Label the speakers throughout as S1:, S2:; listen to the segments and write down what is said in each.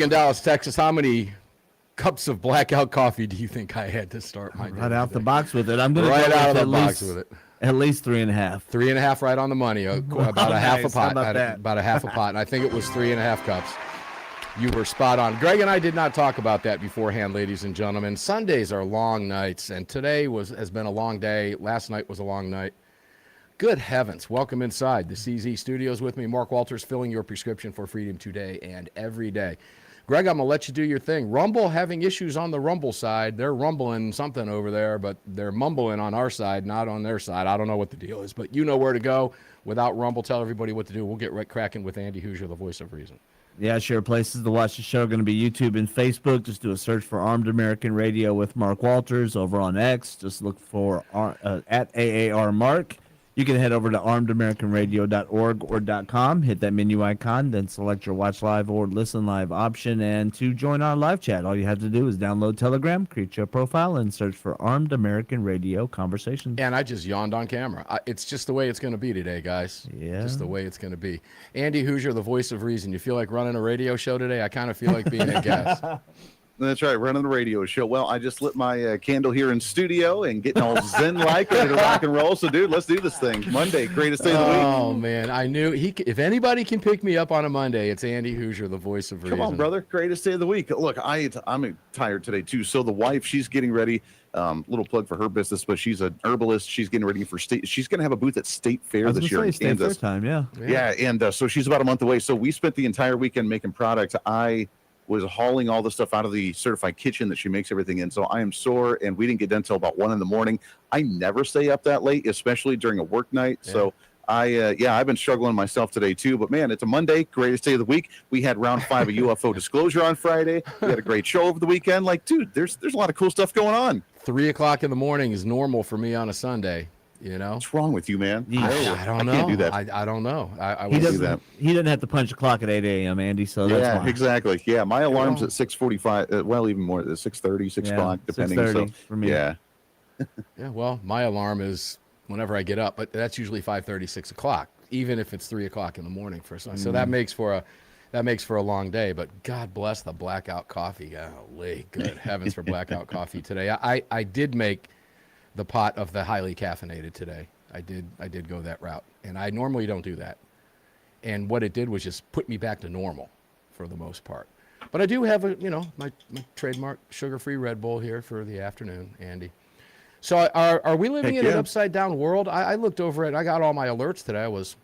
S1: In Dallas, Texas, how many cups of blackout coffee do you think I had to start my day?
S2: Right out the box with it. I'm going to
S1: right
S2: go
S1: out of the
S2: at
S1: box
S2: least,
S1: with it.
S2: At least 3.5.
S1: 3.5 right on the money. About a
S2: Nice.
S1: half a pot.
S2: How about that?
S1: About a half a pot. And I think it was 3.5 cups. You were spot on. Greg and I did not talk about that beforehand, ladies and gentlemen. Sundays are long nights, and today has been a long day. Last night was a long night. Good heavens. Welcome inside the CZ Studios with me. Mark Walters, filling your prescription for freedom today and every day. Greg, I'm going to let you do your thing. Rumble having issues on the Rumble side. They're rumbling something over there, but they're mumbling on our side, not on their side. I don't know what the deal is, but you know where to go. Without Rumble, tell everybody what to do. We'll get right cracking with Andy Hooser, the voice of reason.
S2: Yeah, sure. Places to watch the show are going to be YouTube and Facebook. Just do a search for Armed American Radio with Mark Walters. Over on X, just look for at AAR Mark. You can head over to armedamericanradio.org or .com, hit that menu icon, then select your watch live or listen live option. And to join our live chat, all you have to do is download Telegram, create your profile, and search for Armed American Radio Conversations.
S1: And I just yawned on camera. It's just the way it's going to be today, guys.
S2: Yeah.
S1: Just the way it's going to be. Andy Hooser, the voice of reason. You feel like running a radio show today? I kind of feel like being a guest.
S3: That's right, running the radio show. Well, I just lit my candle here in studio and getting all zen-like, ready to rock and roll. So, dude, let's do this thing. Monday, greatest day of the week.
S1: Oh, man, I knew if anybody can pick me up on a Monday, it's Andy Hooser, the voice of reason.
S3: Come on, brother, greatest day of the week. Look, I'm tired today, too. So the wife, she's getting ready. Little plug for her business, but she's an herbalist. She's getting ready for state. She's going to have a booth at State Fair this year in Kansas.
S2: Time, yeah.
S3: And so she's about a month away. So we spent the entire weekend making products. I was hauling all the stuff out of the certified kitchen that she makes everything in. So I am sore, and we didn't get done until about 1 a.m. I never stay up that late, especially during a work night. Yeah. So I've been struggling myself today too, but man, it's a Monday, greatest day of the week. We had round 5 of UFO disclosure on Friday. We had a great show over the weekend. Like, dude, there's a lot of cool stuff going on.
S1: 3 o'clock in the morning is normal for me on a Sunday. You know,
S3: what's wrong with you, man?
S1: I don't know.
S3: I can't do that.
S1: I don't know. I
S3: won't do that.
S2: He doesn't have to punch the clock at 8 a.m., Andy. So
S3: that's
S2: fine.
S3: Exactly. Yeah, my alarm's at 6:45. Well, even more, 6:30, 6 o'clock, depending.
S2: 6:30 for me.
S3: Yeah.
S1: Yeah. Well, my alarm is whenever I get up, but that's usually 5:30, 6 o'clock, even if it's 3 o'clock in the morning for some. So that makes for a long day. But God bless the blackout coffee. Golly, good heavens for blackout coffee today. I did make the pot of the highly caffeinated today. I did go that route, and I normally don't do that. And what it did was just put me back to normal for the most part. But I do have my trademark sugar-free Red Bull here for the afternoon, Andy. So are we living in an upside down world? I looked over it. I got all my alerts today. I was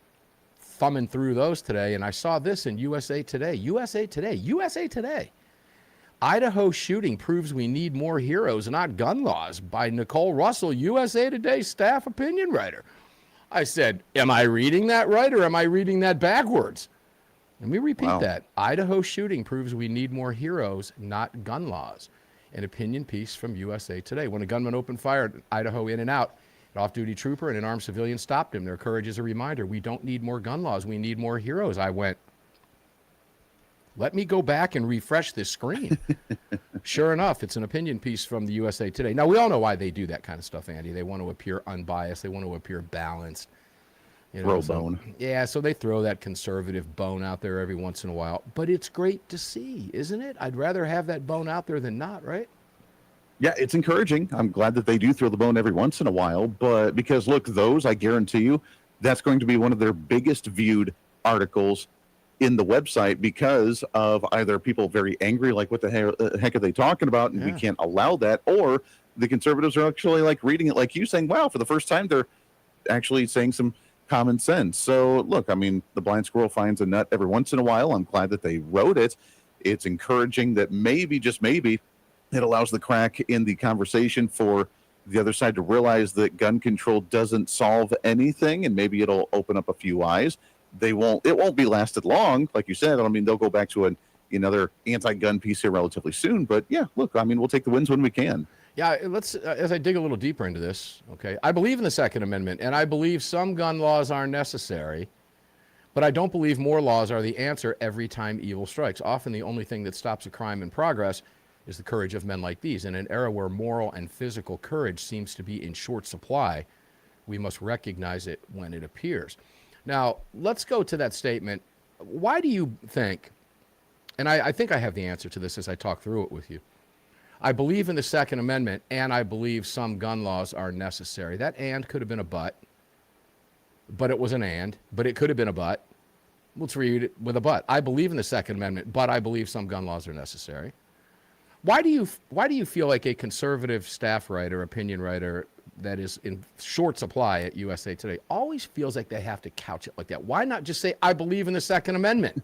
S1: thumbing through those today, and I saw this in USA Today. Idaho shooting proves we need more heroes, not gun laws, by Nicole Russell, USA Today staff opinion writer. I said, am I reading that right, or am I reading that backwards? Let me repeat that. Idaho shooting proves we need more heroes, not gun laws. An opinion piece from USA Today. When a gunman opened fire at Idaho In-N-Out, an off-duty trooper and an armed civilian stopped him. Their courage is a reminder. We don't need more gun laws. We need more heroes. I went, let me go back and refresh this screen. Sure enough, it's an opinion piece from the USA Today. Now, we all know why they do that kind of stuff, Andy. They want to appear unbiased. They want to appear balanced.
S3: Bone.
S1: Yeah, so they throw that conservative bone out there every once in a while. But it's great to see, isn't it? I'd rather have that bone out there than not, right?
S3: Yeah, it's encouraging. I'm glad that they do throw the bone every once in a while. But because, look, those, I guarantee you, that's going to be one of their biggest viewed articles in the website because of either people very angry, like what the heck are they talking about, and we can't allow that, or the conservatives are actually like reading it like you, saying, wow, for the first time they're actually saying some common sense. So look, I mean, the blind squirrel finds a nut every once in a while. I'm glad that they wrote it. It's encouraging that maybe, just maybe, it allows the crack in the conversation for the other side to realize that gun control doesn't solve anything, and maybe it'll open up a few eyes. It won't be lasted long, like you said. I mean, they'll go back to another anti-gun piece here relatively soon. But yeah, look, I mean, we'll take the wins when we can.
S1: Yeah, let's as I dig a little deeper into this, okay, I believe in the Second Amendment, and I believe some gun laws are necessary, but I don't believe more laws are the answer every time evil strikes. Often the only thing that stops a crime in progress is the courage of men like these. In an era where moral and physical courage seems to be in short supply, we must recognize it when it appears. Now, let's go to that statement. Why do you think and I think I have the answer to this as I talk through it with you. I believe in the Second Amendment, and I believe some gun laws are necessary. That and could have been a but it was an and, but it could have been a but. Let's read it with a but. I believe in the Second Amendment, but I believe some gun laws are necessary. Why do you feel like a conservative staff writer, opinion writer that is in short supply at USA Today always feels like they have to couch it like that? Why not just say, I believe in the Second Amendment?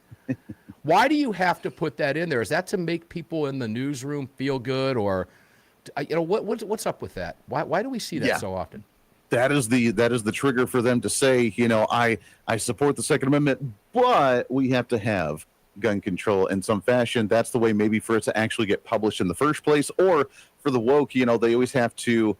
S1: Why do you have to put that in there? Is that to make people in the newsroom feel good, or, what's up with that? Why do we see that so often?
S3: That is the trigger for them to say, I support the Second Amendment, but we have to have gun control in some fashion. That's the way maybe for it to actually get published in the first place. Or for the woke, they always have to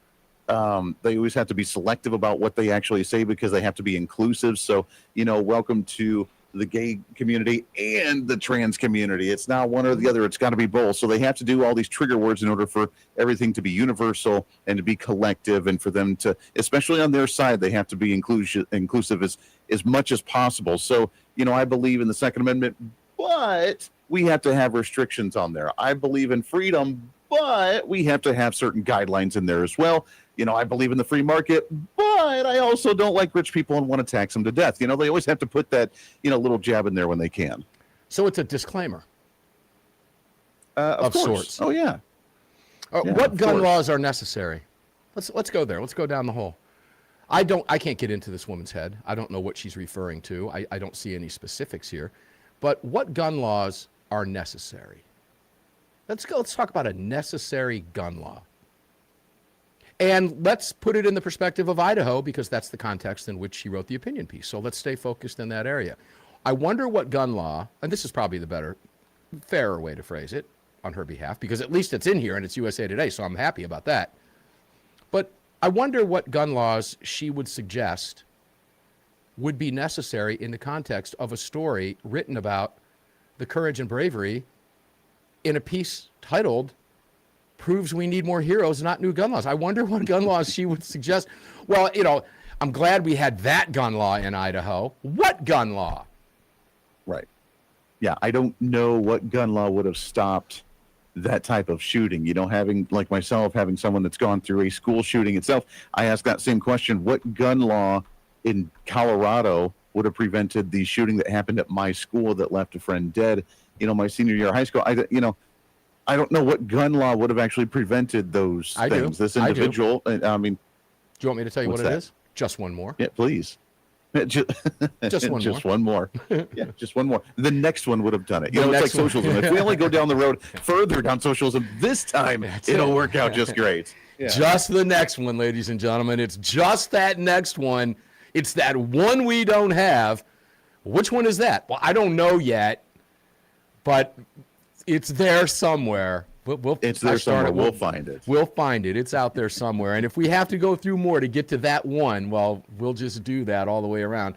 S3: be selective about what they actually say because they have to be inclusive. So, welcome to the gay community and the trans community. It's not one or the other. It's got to be both. So they have to do all these trigger words in order for everything to be universal and to be collective, and for them to, especially on their side, they have to be inclusive as much as possible. So, I believe in the Second Amendment, but we have to have restrictions on there. I believe in freedom, but we have to have certain guidelines in there as well. I believe in the free market, but I also don't like rich people and want to tax them to death. They always have to put that, little jab in there when they can.
S1: So it's a disclaimer
S3: of sorts. Oh, yeah.
S1: What gun laws are necessary? Let's go there. Let's go down the hole. I can't get into this woman's head. I don't know what she's referring to. I don't see any specifics here. But what gun laws are necessary? Let's talk about a necessary gun law. And let's put it in the perspective of Idaho, because that's the context in which she wrote the opinion piece. So let's stay focused in that area. I wonder what gun law, and this is probably the fairer way to phrase it on her behalf, because at least it's in here and it's USA Today, so I'm happy about that. But I wonder what gun laws she would suggest would be necessary in the context of a story written about the courage and bravery in a piece titled Proves We Need More Heroes, Not New Gun Laws. I wonder what gun laws she would suggest. Well, I'm glad we had that gun law in Idaho. What gun law?
S3: Right. Yeah, I don't know what gun law would have stopped that type of shooting. Having, like myself, having someone that's gone through a school shooting itself, I asked that same question. What gun law in Colorado would have prevented the shooting that happened at my school that left a friend dead, my senior year of high school? I don't know what gun law would have actually prevented those things. This individual,
S1: do you want me to tell you what it is? Just one more.
S3: Yeah, please. Just one more. Yeah, just one more. The next one would have done it. It's like socialism. If we only go down the road further down socialism, this time it'll work out just great. Yeah.
S1: Just the next one, ladies and gentlemen. It's just that next one. It's that one we don't have. Which one is that? Well, I don't know yet, but it's there somewhere.
S3: It's there somewhere. We'll find it.
S1: We'll find it. It's out there somewhere. And if we have to go through more to get to that one, well, we'll just do that all the way around.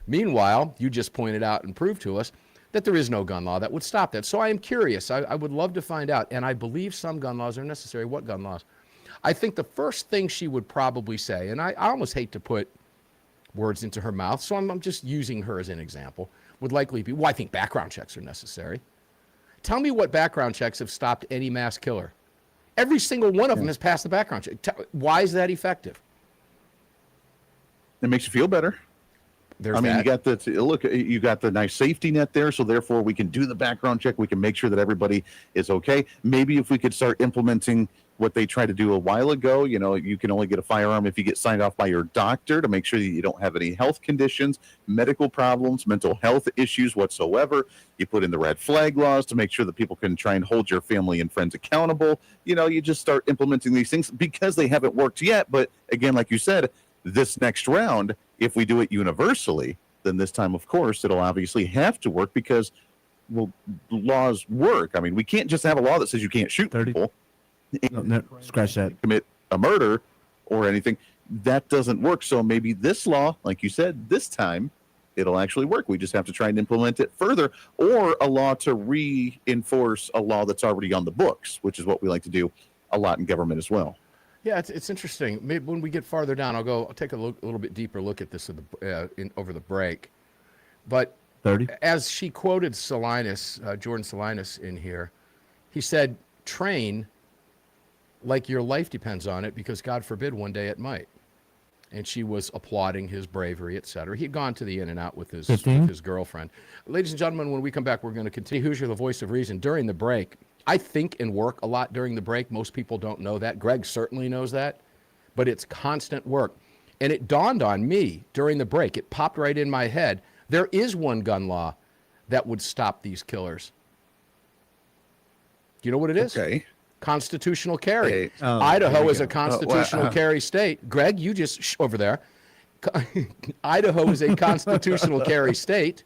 S1: Meanwhile, you just pointed out and proved to us that there is no gun law that would stop that. So I am curious. I would love to find out. And I believe some gun laws are necessary. What gun laws? I think the first thing she would probably say, and I almost hate to put words into her mouth, so I'm just using her as an example, would likely be, well, I think background checks are necessary. Tell me what background checks have stopped any mass killer. Every single one of them has passed the background check. Why is that effective?
S3: It makes you feel better.
S1: You
S3: got the nice safety net there, so therefore we can do the background check. We can make sure that everybody is okay. Maybe if we could start implementing what they tried to do a while ago, you can only get a firearm if you get signed off by your doctor to make sure that you don't have any health conditions, medical problems, mental health issues whatsoever. You put in the red flag laws to make sure that people can try and hold your family and friends accountable. You just start implementing these things because they haven't worked yet. But again, like you said, this next round, if we do it universally, then this time, of course, it'll obviously have to work because, laws work. I mean, we can't just have a law that says you can't shoot people.
S2: No, scratch that.
S3: Commit a murder or anything. That doesn't work. So maybe this law, like you said, this time it'll actually work. We just have to try and implement it further, or a law to reinforce a law that's already on the books, which is what we like to do a lot in government as well.
S1: Yeah, it's interesting. Maybe when we get farther down, I'll take a little bit deeper look at this over the break. But
S2: 30.
S1: As she quoted Salinas, Jordan Salinas in here, he said, train like your life depends on it, because God forbid one day it might. And she was applauding his bravery, etc. He'd gone to the In-N-Out with his girlfriend. Ladies and gentlemen, when we come back, we're going to continue. Hoosier, the voice of reason. During the break, I think and work a lot during the break. Most people don't know that. Greg certainly knows that. But it's constant work. And it dawned on me during the break. It popped right in my head. There is one gun law that would stop these killers. Do you know what it is?
S3: Okay.
S1: Constitutional carry.
S3: Hey,
S1: Idaho is a constitutional carry state. Greg, you just over there. Idaho is a constitutional carry state,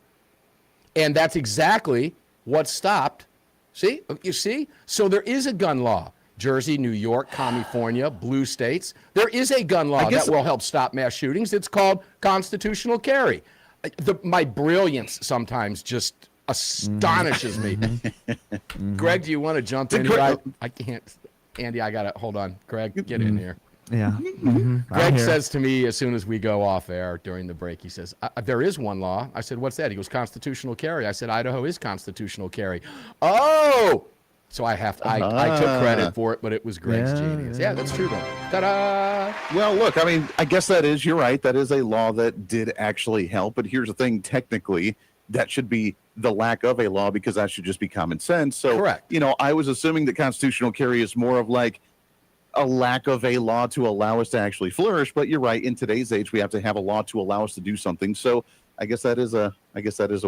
S1: and that's exactly what stopped. See, you see? So there is a gun law. Jersey, New York, California, blue states. There is a gun law that will help stop mass shootings. It's called constitutional carry. My brilliance sometimes just astonishes me. Greg, do you want to jump in here? I can't. Andy, I got to hold on. Greg, get in here.
S2: Yeah.
S1: Greg says to me as soon as we go off air during the break, he says, there is one law. I said, what's that? He goes, constitutional carry. I said, Idaho is constitutional carry. Oh! So I took credit for it, but it was Greg's genius. Yeah, that's true, though. Ta-da!
S3: Well, look, I mean, I guess you're right. That is a law that did actually help. But here's the thing, technically, that should be the lack of a law, because that should just be common sense. So,
S1: correct.
S3: I was assuming that constitutional carry is more of like a lack of a law to allow us to actually flourish. But you're right. In today's age, we have to have a law to allow us to do something. So I guess that is a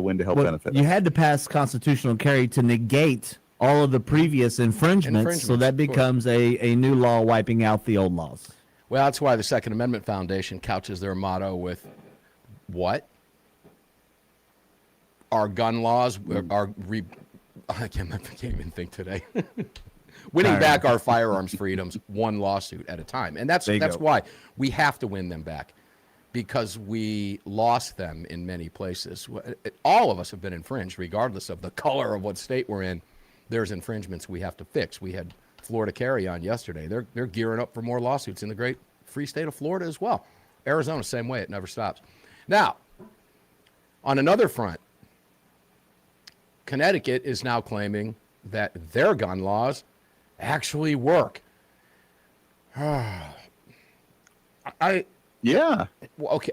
S3: win to help benefit.
S2: You had to pass constitutional carry to negate all of the previous infringements, so that becomes a new law wiping out the old laws.
S1: Well, that's why the Second Amendment Foundation couches their motto with what? Our gun laws I can't even think today. Winning back our firearms freedoms, one lawsuit at a time. And that's why we have to win them back, because we lost them in many places. All of us have been infringed, regardless of the color of what state we're in. There's infringements we have to fix. We had Florida Carry on yesterday. They're gearing up for more lawsuits in the great free state of Florida as well. Arizona, same way. It never stops. Now, on another front, Connecticut is now claiming that their gun laws actually work.
S3: Yeah.
S1: Well, okay.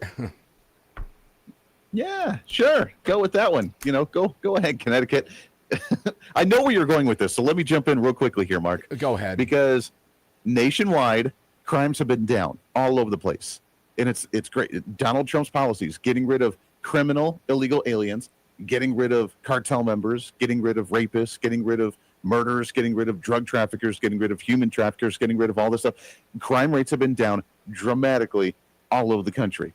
S3: Yeah, sure. Go with that one. Go ahead, Connecticut. I know where you're going with this, so let me jump in real quickly here, Mark.
S1: Go ahead.
S3: Because nationwide, crimes have been down all over the place. And it's great. Donald Trump's policies, getting rid of criminal, illegal aliens, getting rid of cartel members, getting rid of rapists, getting rid of murderers, getting rid of drug traffickers, getting rid of human traffickers, getting rid of all this stuff. Crime rates have been down dramatically all over the country.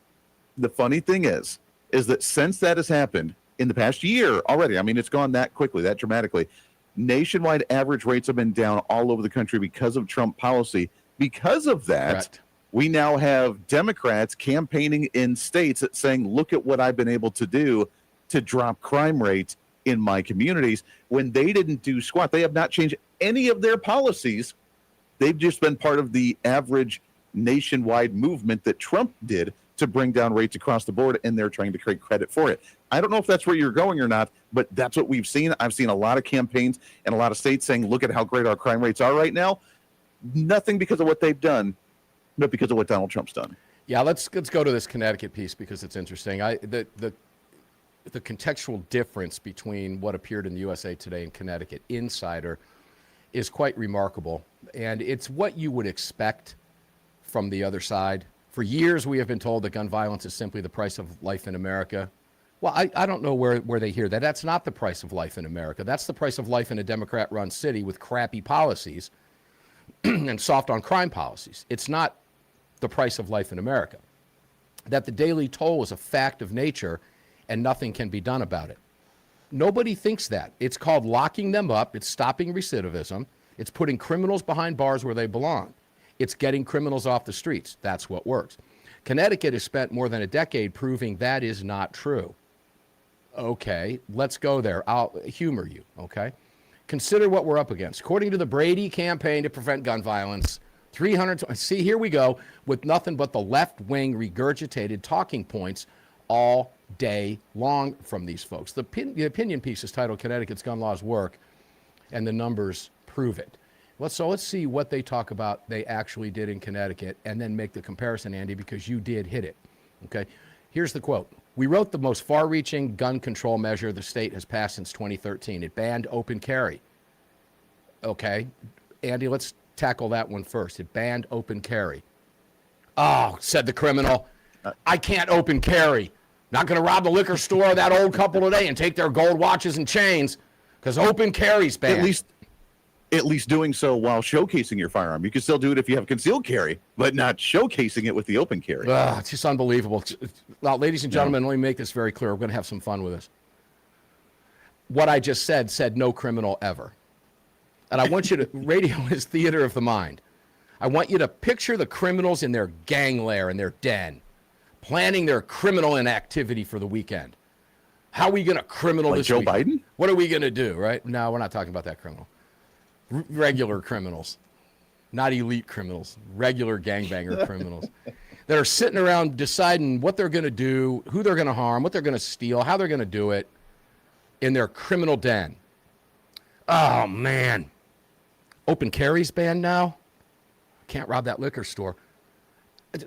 S3: The funny thing is that since that has happened, in the past year already, I mean, it's gone that quickly, that dramatically. Nationwide average rates have been down all over the country because of Trump policy. Because of that,
S1: Correct.
S3: We now have Democrats campaigning in states saying, look at what I've been able to do to drop crime rates in my communities, when they didn't do squat. They have not changed any of their policies. They've just been part of the average nationwide movement that Trump did to bring down rates across the board, and they're trying to create credit for it. I don't know if that's where you're going or not, but that's what we've seen. I've seen a lot of campaigns and a lot of states saying, look at how great our crime rates are right now. Nothing because of what they've done, but because of what Donald Trump's done.
S1: Yeah, let's go to this Connecticut piece because it's interesting. The contextual difference between what appeared in the USA Today and Connecticut Insider is quite remarkable, and it's what you would expect from the other side. For years, we have been told that gun violence is simply the price of life in America. Well, I don't know where they hear that. That's not the price of life in America. That's the price of life in a Democrat-run city with crappy policies and soft on crime policies. It's not the price of life in America. That the daily toll is a fact of nature and nothing can be done about it. Nobody thinks that. It's called locking them up. It's stopping recidivism. It's putting criminals behind bars where they belong. It's getting criminals off the streets. That's what works. Connecticut has spent more than a decade proving that is not true. Okay, let's go there. I'll humor you, okay? Consider what we're up against. According to the Brady Campaign to Prevent Gun Violence, 300, see, here we go, with nothing but the left-wing regurgitated talking points all day long from these folks. The opinion piece is titled Connecticut's Gun Laws Work, and the numbers prove it. Let's see what they talk about they actually did in Connecticut, and then make the comparison, Andy, because you did hit it. Okay, here's the quote. We wrote the most far-reaching gun control measure the state has passed since 2013. It banned open carry. Okay, Andy, let's tackle that one first. It banned open carry. Oh, said the criminal, I can't open carry. Not going to rob the liquor store of that old couple today and take their gold watches and chains because open carry's banned.
S3: At least doing so while showcasing your firearm. You can still do it if you have concealed carry, but not showcasing it with the open carry.
S1: It's just unbelievable. Well, ladies and gentlemen, let me make this very clear. We're going to have some fun with this. What I just said no criminal ever. And I want you to, radio is theater of the mind. I want you to picture the criminals in their gang lair, in their den, planning their criminal inactivity for the weekend. How are we going to criminal
S3: like
S1: this
S3: Joe
S1: weekend?
S3: Biden?
S1: What are we going to do, right? No, we're not talking about that criminal. Regular criminals, not elite criminals, regular gangbanger criminals that are sitting around deciding what they're going to do, who they're going to harm, what they're going to steal, how they're going to do it in their criminal den. Oh, man. Open carry's banned now? Can't rob that liquor store.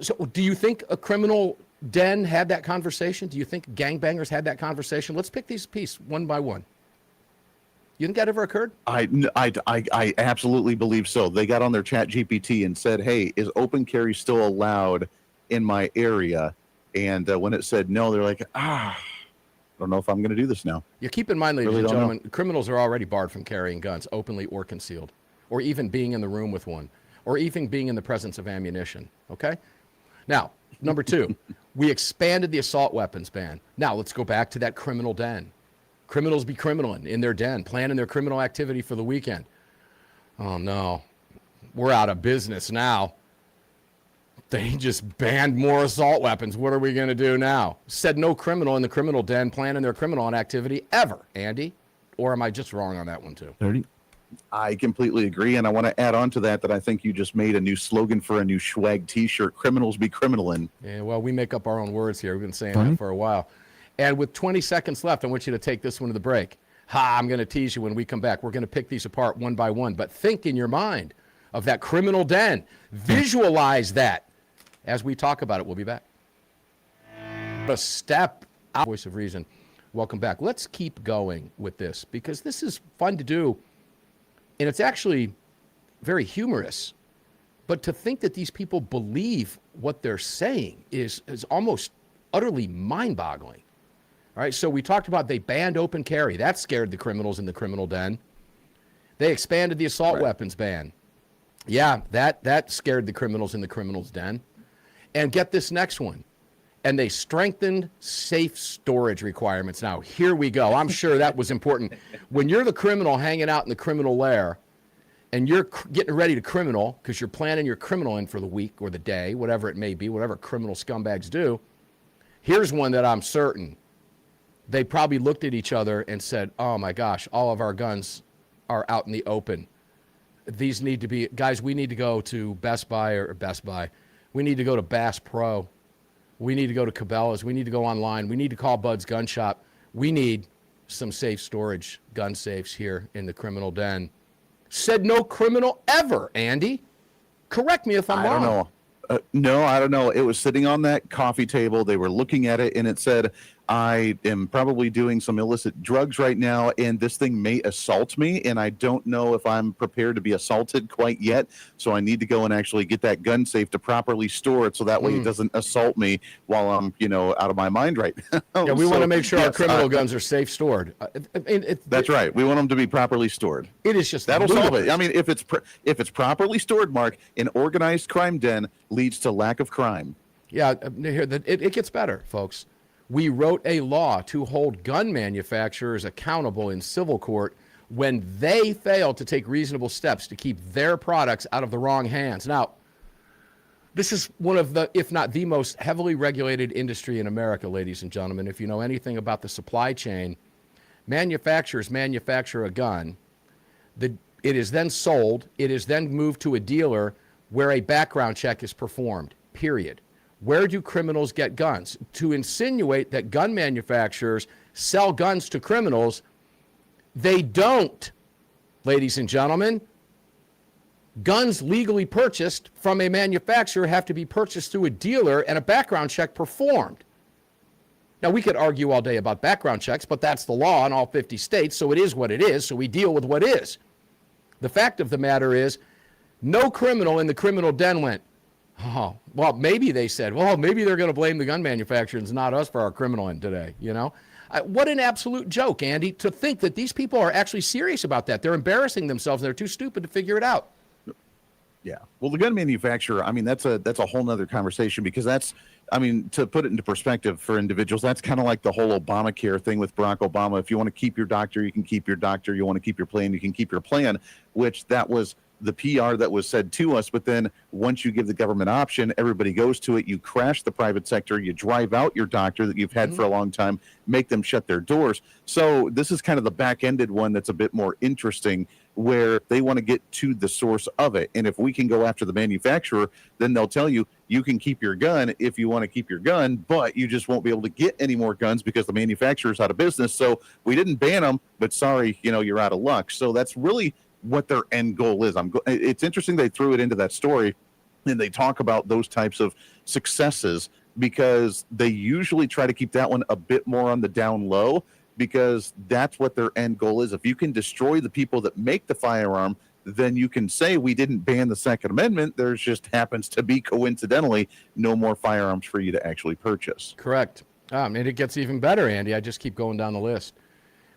S1: So do you think a criminal den had that conversation? Do you think gangbangers had that conversation? Let's pick these pieces one by one. You think that ever occurred?
S3: I absolutely believe so. They got on their chat GPT and said, hey, is open carry still allowed in my area? And when it said no, they're like, I don't know if I'm going to do this now.
S1: You keep in mind, ladies
S3: Really
S1: and
S3: don't
S1: gentlemen, criminals are already barred from carrying guns, openly or concealed, or even being in the room with one, or even being in the presence of ammunition, okay? Now, number two, we expanded the assault weapons ban. Now, let's go back to that criminal den. Criminals be criminaling in their den, planning their criminal activity for the weekend. Oh, no. We're out of business now. They just banned more assault weapons. What are we going to do now? Said no criminal in the criminal den planning their criminal activity ever, Andy. Or am I just wrong on that one, too?
S2: 30.
S3: I completely agree. And I want to add on to that I think you just made a new slogan for a new swag T-shirt. Criminals be criminaling.
S1: Yeah, well, we make up our own words here. We've been saying that for a while. And with 20 seconds left, I want you to take this one to the break. I'm going to tease you when we come back. We're going to pick these apart one by one. But think in your mind of that criminal den. Visualize that as we talk about it. We'll be back. A step out. Voice of reason. Welcome back. Let's keep going with this because this is fun to do. And it's actually very humorous. But to think that these people believe what they're saying is almost utterly mind-boggling. All right, so we talked about they banned open carry. That scared the criminals in the criminal den. They expanded the assault weapons ban. Yeah, that scared the criminals in the criminals den. And get this next one. And they strengthened safe storage requirements. Now, here we go. I'm sure that was important. When you're the criminal hanging out in the criminal lair and you're getting ready to criminal because you're planning your criminal in for the week or the day, whatever it may be, whatever criminal scumbags do, here's one that I'm certain. They probably looked at each other and said, oh my gosh, all of our guns are out in the open. These need to be, guys, we need to go to Best Buy. We need to go to Bass Pro. We need to go to Cabela's. We need to go online. We need to call Bud's Gun Shop. We need some safe storage gun safes here in the criminal den. Said no criminal ever, Andy. Correct me if I'm wrong.
S3: I don't know. No, I don't know. It was sitting on that coffee table. They were looking at it, and it said, I am probably doing some illicit drugs right now, and this thing may assault me, and I don't know if I'm prepared to be assaulted quite yet, so I need to go and actually get that gun safe to properly store it so that way it doesn't assault me while I'm, out of my mind right now.
S1: Yeah, we want to make sure our criminal guns are safe stored.
S3: That's right. We want them to be properly stored.
S1: It is just
S3: That'll
S1: ludicrous.
S3: solve it. I mean, if it's properly stored, Mark, an organized crime den leads to lack of crime.
S1: Yeah, it gets better, folks. We wrote a law to hold gun manufacturers accountable in civil court when they fail to take reasonable steps to keep their products out of the wrong hands. Now, this is one of the, if not the most heavily regulated industry in America, ladies and gentlemen. If you know anything about the supply chain, manufacturers manufacture a gun. It is then sold. It is then moved to a dealer where a background check is performed, period. Where do criminals get guns? To insinuate that gun manufacturers sell guns to criminals, they don't, ladies and gentlemen. Guns legally purchased from a manufacturer have to be purchased through a dealer and a background check performed. Now, we could argue all day about background checks, but that's the law in all 50 states, so it is what it is, so we deal with what is. The fact of the matter is, no criminal in the criminal den went, oh, well, maybe they said, well, maybe they're going to blame the gun manufacturers, not us, for our criminal end today, you know? What an absolute joke, Andy, to think that these people are actually serious about that. They're embarrassing themselves. They're too stupid to figure it out.
S3: Yeah. Well, the gun manufacturer, I mean, that's a whole nother conversation, because that's, I mean, to put it into perspective for individuals, that's kind of like the whole Obamacare thing with Barack Obama. If you want to keep your doctor, you can keep your doctor. You want to keep your plan, you can keep your plan, which that was the PR that was said to us. But then once you give the government option, everybody goes to it. You crash the private sector, you drive out your doctor that you've had for a long time, make them shut their doors. So this is kind of the back-ended one that's a bit more interesting, where they want to get to the source of it. And if we can go after the manufacturer, then they'll tell you, you can keep your gun if you want to keep your gun, but you just won't be able to get any more guns because the manufacturer's out of business. So we didn't ban them, but sorry, you know, you're out of luck. So that's really what their end goal is. It's interesting they threw it into that story, and they talk about those types of successes, because they usually try to keep that one a bit more on the down low, because that's what their end goal is. If you can destroy the people that make the firearm, then you can say we didn't ban the Second Amendment. There's just happens to be, coincidentally, no more firearms for you to actually purchase.
S1: Correct. And it gets even better, Andy. I just keep going down the list.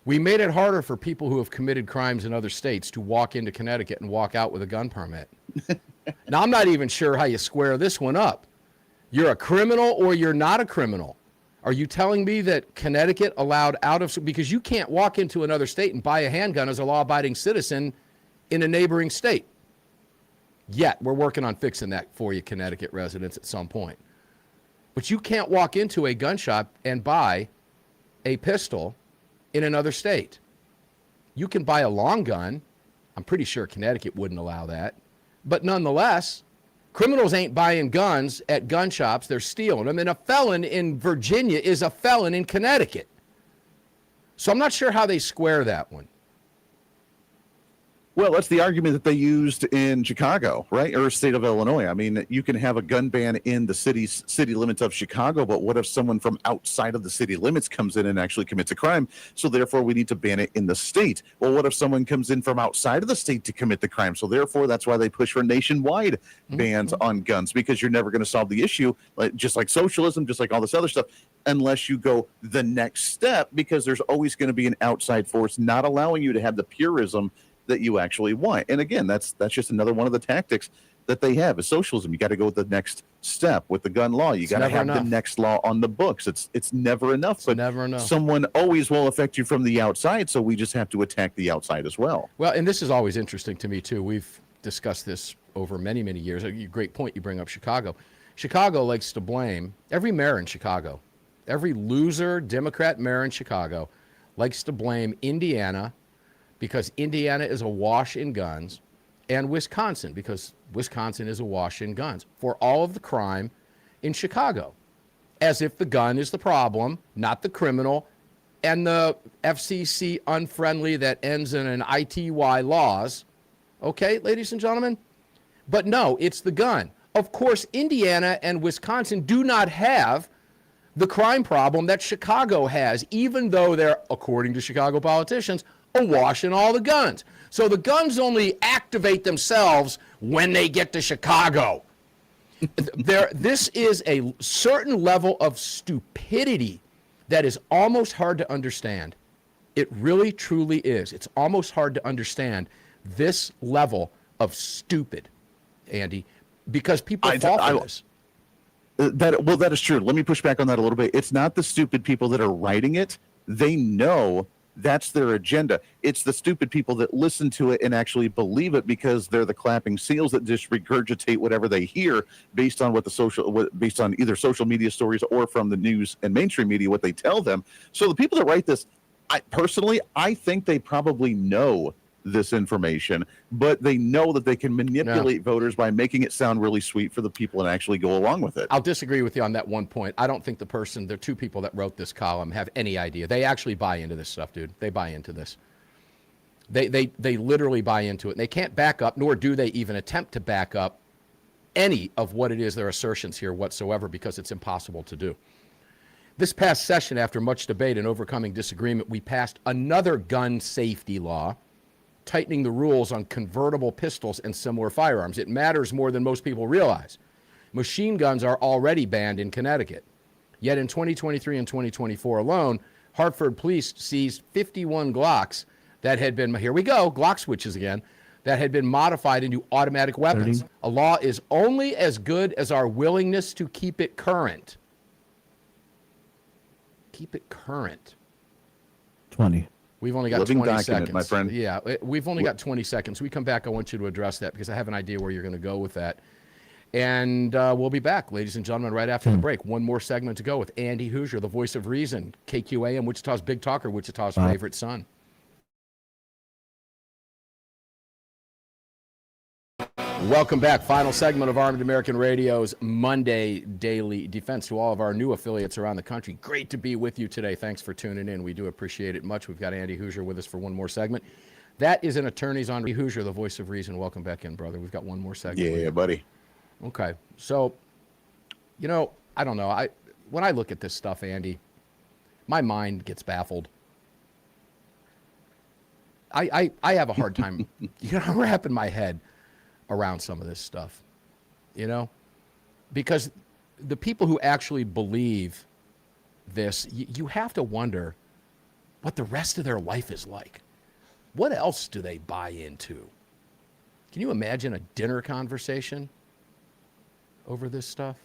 S1: We made it harder for people who have committed crimes in other states to walk into Connecticut and walk out with a gun permit. Now, I'm not even sure how you square this one up. You're a criminal or you're not a criminal. Are you telling me that Connecticut allowed because you can't walk into another state and buy a handgun as a law-abiding citizen in a neighboring state? Yet, we're working on fixing that for you, Connecticut residents, at some point. But you can't walk into a gun shop and buy a pistol in another state. You can buy a long gun. I'm pretty sure Connecticut wouldn't allow that. But nonetheless, criminals ain't buying guns at gun shops. They're stealing them. And a felon in Virginia is a felon in Connecticut. So I'm not sure how they square that one.
S3: Well, that's the argument that they used in Chicago, right? Or state of Illinois. I mean, you can have a gun ban in the city limits of Chicago, but what if someone from outside of the city limits comes in and actually commits a crime? So therefore, we need to ban it in the state. Well, what if someone comes in from outside of the state to commit the crime? So therefore, that's why they push for nationwide bans on guns, because you're never going to solve the issue, just like socialism, just like all this other stuff, unless you go the next step, because there's always going to be an outside force not allowing you to have the purism that you actually want. And again, that's just another one of the tactics that they have is socialism. You got to go the next step with the gun law. You got to have the next law on the books. It's never enough. But
S1: never enough. Someone
S3: always will affect you from the outside, so we just have to attack the outside as well.
S1: Well, and this is always interesting to me too. We've discussed this over many, many years. A great point you bring up, Chicago. Chicago likes to blame every mayor in Chicago. Every loser Democrat mayor in Chicago likes to blame Indiana, because Indiana is awash in guns, and Wisconsin, because Wisconsin is awash in guns, for all of the crime in Chicago, as if the gun is the problem, not the criminal, and the FCC unfriendly that ends in an ITY laws. Okay, ladies and gentlemen? But no, it's the gun. Of course, Indiana and Wisconsin do not have the crime problem that Chicago has, even though they're, according to Chicago politicians, awash in all the guns. So the guns only activate themselves when they get to Chicago. This is a certain level of stupidity that is almost hard to understand. It really, truly is. It's almost hard to understand this level of stupid, Andy, because people fall for this.
S3: That is true. Let me push back on that a little bit. It's not the stupid people that are writing it. They know that's their agenda. It's the stupid people that listen to it and actually believe it, because they're the clapping seals that just regurgitate whatever they hear based on based on either social media stories or from the news and mainstream media, what they tell them. So the people that write this, I think they probably know this information, but they know that they can manipulate voters by making it sound really sweet for the people and actually go along with it.
S1: I'll disagree with you on that one point. I don't think the two people that wrote this column have any idea. They actually buy into this stuff, dude. They buy into this. They literally buy into it. And they can't back up, nor do they even attempt to back up any of what it is, their assertions here whatsoever, because it's impossible to do. This past session, after much debate and overcoming disagreement, we passed another gun safety law, tightening the rules on convertible pistols and similar firearms. It matters more than most people realize. Machine guns are already banned in Connecticut. Yet in 2023 and 2024 alone, Hartford police seized 51 Glocks that had been, here we go, Glock switches again, that had been modified into automatic weapons.
S2: 30.
S1: A law is only as good as our willingness to keep it current. Keep it current.
S2: 20.
S1: We've only got
S3: Living
S1: 20
S3: document,
S1: seconds.
S3: my friend.
S1: Yeah, we've only got 20 seconds. We come back, I want you to address that because I have an idea where you're going to go with that. And we'll be back, ladies and gentlemen, right after the break. One more segment to go with Andy Hooser, the voice of reason, KQAM, Wichita's Big Talker, Wichita's favorite son. Welcome back. Final segment of Armed American Radio's Monday Daily Defense. To all of our new affiliates around the country, great to be with you today. Thanks for tuning in. We do appreciate it much. We've got Andy Hooser with us for one more segment. That is an attorney's on Hooser, the voice of reason. Welcome back in, brother. We've got one more segment.
S3: Yeah, buddy.
S1: Okay. So, I don't know. When I look at this stuff, Andy, my mind gets baffled. I have a hard time wrapping my head around some of this stuff, because the people who actually believe this, you have to wonder what the rest of their life is like. What else do they buy into? Can you imagine a dinner conversation over this stuff?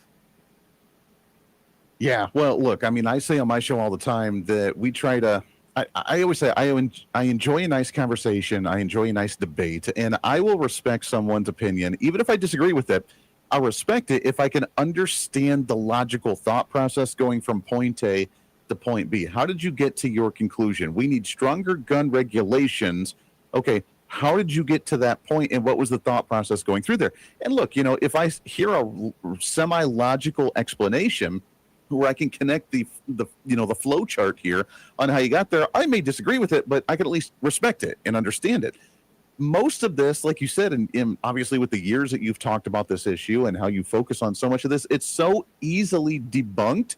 S3: Yeah. Well, look, I mean, I say on my show all the time that we try to, I always say I enjoy a nice conversation. I enjoy a nice debate, and I will respect someone's opinion. Even if I disagree with it, I'll respect it if I can understand the logical thought process going from point A to point B. How did you get to your conclusion? We need stronger gun regulations. Okay, how did you get to that point, and what was the thought process going through there? And look, if I hear a semi-logical explanation where I can connect the flow chart here on how you got there, I may disagree with it, but I can at least respect it and understand it. Most of this, like you said, and obviously with the years that you've talked about this issue and how you focus on so much of this, it's so easily debunked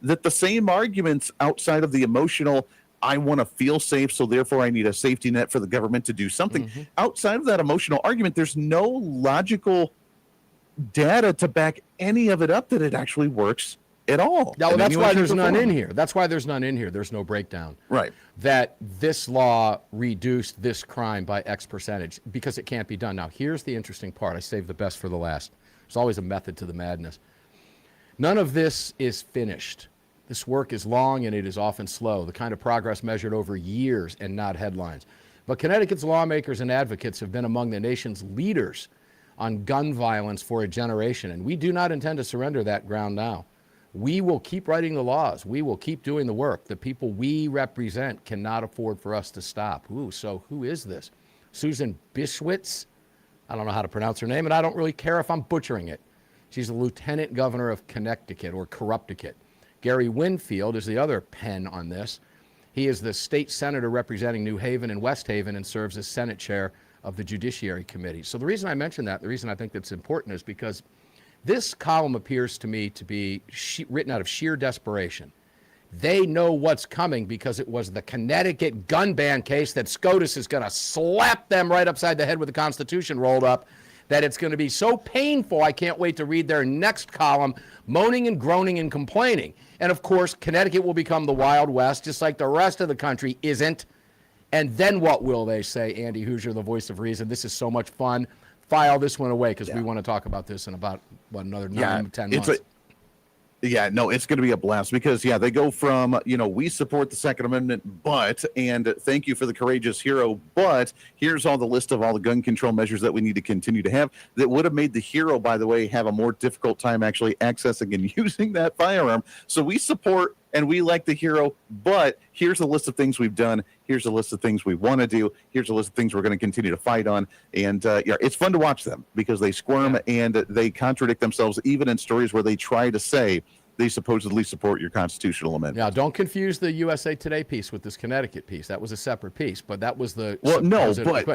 S3: that the same arguments outside of the emotional, I want to feel safe, so therefore I need a safety net for the government to do something. Mm-hmm. Outside of that emotional argument, there's no logical data to back any of it up that it actually works at all.
S1: No, that's why there's none in here. That's why there's none in here. There's no breakdown.
S3: Right.
S1: That this law reduced this crime by X percentage because it can't be done. Now, here's the interesting part. I saved the best for the last. There's always a method to the madness. None of this is finished. This work is long and it is often slow, the kind of progress measured over years and not headlines. But Connecticut's lawmakers and advocates have been among the nation's leaders on gun violence for a generation, and we do not intend to surrender that ground now. We will keep writing the laws. We will keep doing the work. The people we represent cannot afford for us to stop. Ooh, so who is this? Susan Bishwitz? I don't know how to pronounce her name, and I don't really care if I'm butchering it. She's the lieutenant governor of Connecticut, or Corrupticut. Gary Winfield is the other pen on this. He is the state senator representing New Haven and West Haven and serves as Senate chair of the Judiciary Committee. So the reason I mention that, the reason I think that's important is because this column appears to me to be written out of sheer desperation. They know what's coming because it was the Connecticut gun ban case that SCOTUS is going to slap them right upside the head with the Constitution rolled up, that it's going to be so painful, I can't wait to read their next column, moaning and groaning and complaining. And of course, Connecticut will become the Wild West, just like the rest of the country isn't. And then what will they say? Andy Hooser, the voice of reason. This is so much fun. File this one away because we want to talk about this in about, another 10 months.
S3: It's going to be a blast because, they go from, we support the Second Amendment, and thank you for the courageous hero, but here's all the list of all the gun control measures that we need to continue to have that would have made the hero, by the way, have a more difficult time actually accessing and using that firearm. So we support and we like the hero, but here's a list of things we've done. Here's a list of things we want to do. Here's a list of things we're going to continue to fight on. And yeah, it's fun to watch them because they squirm and they contradict themselves, even in stories where they try to say they supposedly support your constitutional amendment.
S1: Now, don't confuse the USA Today piece with this Connecticut piece. That was a separate piece, but that was the...
S3: Well, no,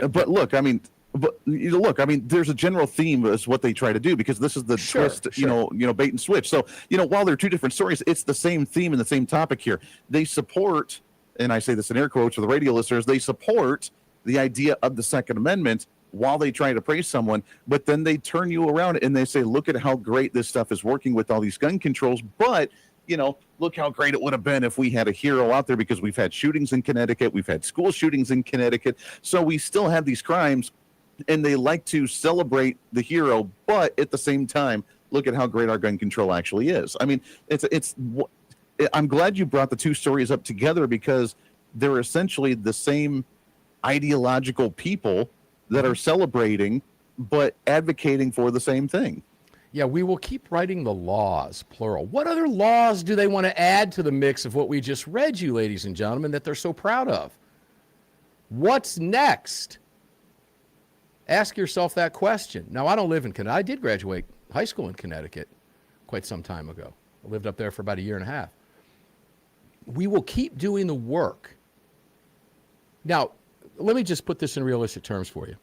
S3: but look, I mean... But look, I mean, there's a general theme is what they try to do because this is the twist, you know, bait and switch. So, while they're two different stories, it's the same theme and the same topic here. They support, and I say this in air quotes for the radio listeners, they support the idea of the Second Amendment while they try to praise someone, but then they turn you around and they say, look at how great this stuff is working with all these gun controls, but look how great it would have been if we had a hero out there because we've had shootings in Connecticut, we've had school shootings in Connecticut, so we still have these crimes. And they like to celebrate the hero, but at the same time, look at how great our gun control actually is. I mean, I'm glad you brought the two stories up together because they're essentially the same ideological people that are celebrating, but advocating for the same thing.
S1: Yeah, we will keep writing the laws, plural. What other laws do they want to add to the mix of what we just read you, ladies and gentlemen, that they're so proud of? What's next? Ask yourself that question. Now, I don't live in Connecticut. I did graduate high school in Connecticut quite some time ago. I lived up there for about a year and a half. We will keep doing the work. Now, let me just put this in realistic terms for you.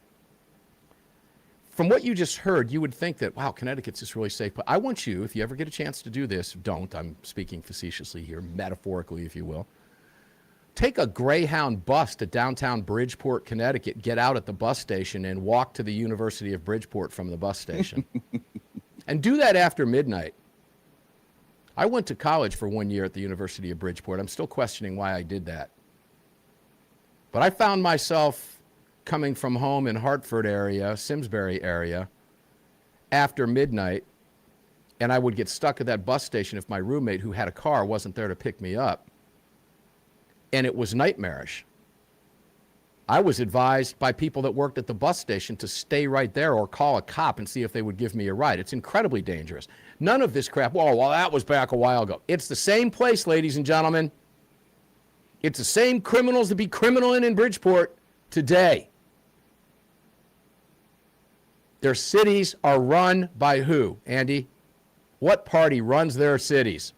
S1: From what you just heard, you would think that, wow, Connecticut's just really safe. But I want you, if you ever get a chance to do this, don't. I'm speaking facetiously here, metaphorically, if you will. Take a Greyhound bus to downtown Bridgeport, Connecticut, get out at the bus station, and walk to the University of Bridgeport from the bus station. And do that after midnight. I went to college for 1 year at the University of Bridgeport. I'm still questioning why I did that. But I found myself coming from home in Hartford area, Simsbury area, after midnight, and I would get stuck at that bus station if my roommate, who had a car, wasn't there to pick me up. And it was nightmarish. I was advised by people that worked at the bus station to stay right there or call a cop and see if they would give me a ride. It's incredibly dangerous. None of this crap, well, that was back a while ago. It's the same place, ladies and gentlemen. It's the same criminals that be criminaling in Bridgeport today. Their cities are run by who, Andy? What party runs their cities?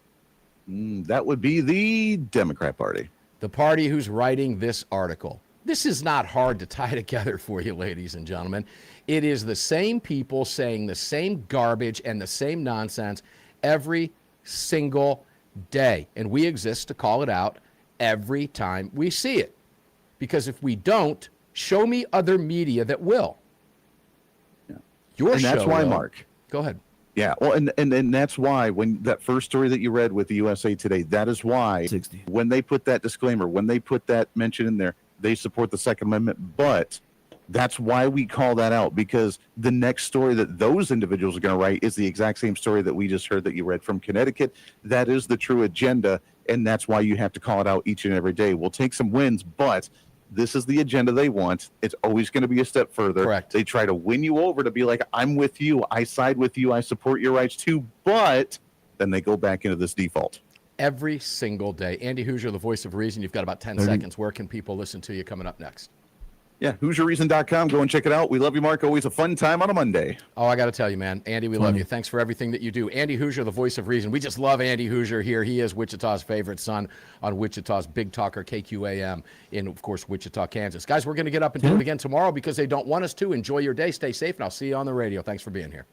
S3: That would be the Democrat Party.
S1: The party who's writing this article. This is not hard to tie together for you, ladies and gentlemen. It is the same people saying the same garbage and the same nonsense every single day. And we exist to call it out every time we see it. Because if we don't, show me other media that will.
S3: Yeah.
S1: Your
S3: and
S1: show
S3: that's why,
S1: will.
S3: Mark.
S1: Go ahead.
S3: Yeah, well, and that's why when that first story that you read with the USA Today, that is why
S2: 60.
S3: When they put that disclaimer, when they put that mention in there, they support the Second Amendment. But that's why we call that out, because the next story that those individuals are going to write is the exact same story that we just heard that you read from Connecticut. That is the true agenda, and that's why you have to call it out each and every day. We'll take some wins, but this is the agenda they want. It's always going to be a step further.
S1: Correct.
S3: They try to win you over to be like, I'm with you. I side with you. I support your rights too. But then they go back into this default.
S1: Every single day. Andy Hooser, the voice of reason. You've got about 10 seconds. Where can people listen to you coming up next?
S3: Yeah, HooserReason.com. Go and check it out. We love you, Mark. Always a fun time on a Monday.
S1: Oh, I got to tell you, man. Andy, we love you. Thanks for everything that you do. Andy Hooser, the voice of reason. We just love Andy Hooser here. He is Wichita's favorite son on Wichita's Big Talker KQAM in, of course, Wichita, Kansas. Guys, we're going to get up and do it again tomorrow because they don't want us to. Enjoy your day. Stay safe, and I'll see you on the radio. Thanks for being here.